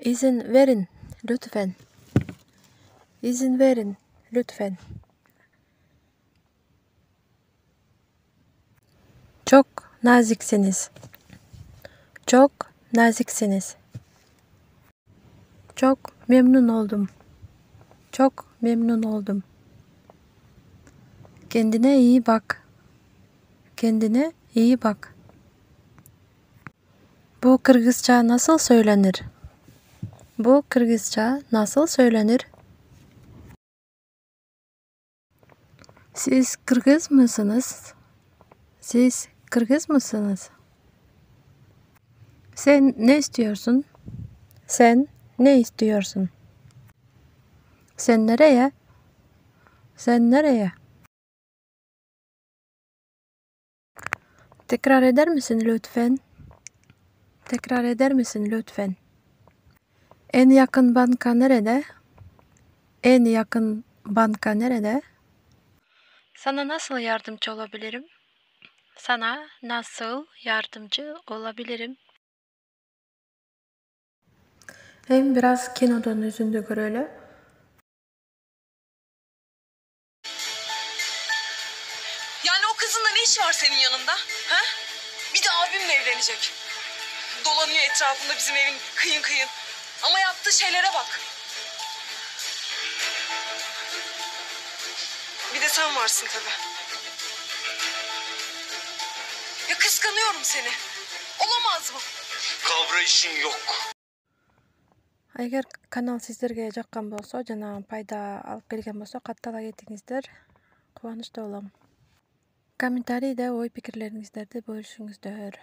İzin verin lütfen. İzin verin lütfen. Çok naziksiniz. Çok naziksiniz. Çok memnun oldum. Çok memnun oldum. Kendine iyi bak. Kendine iyi bak. Bu Kırgızca nasıl söylenir? Bu Kırgızca nasıl söylenir? Siz Kırgız mısınız? Siz Kırgız mısınız? Sen ne istiyorsun? Sen ne istiyorsun? Sen nereye? Sen nereye? Tekrar eder misin lütfen? Tekrar eder misin lütfen? En yakın banka nerede? En yakın banka nerede? Sana nasıl yardımcı olabilirim? Sana nasıl yardımcı olabilirim? Hem biraz kinodan üzüldük öyle. Yani o kızınla ne işi var senin yanında? Ha? Bir de abimle evlenecek. Dolanıyor etrafında bizim evin kıyın kıyın. Ama yaptığı şeylere bak. Bir de sen varsın tabii. Ya kıskanıyorum seni. Olamaz mı? Kavrayışın yok. Agar kanal sizlarga yoqqan bo'lsa, jana payda olib kelgan bo'lsa, qattiq etingizdir. Quvonchda bo'laman. Kommentariyda o'y fikrlaringizlarni bo'lishingizdir.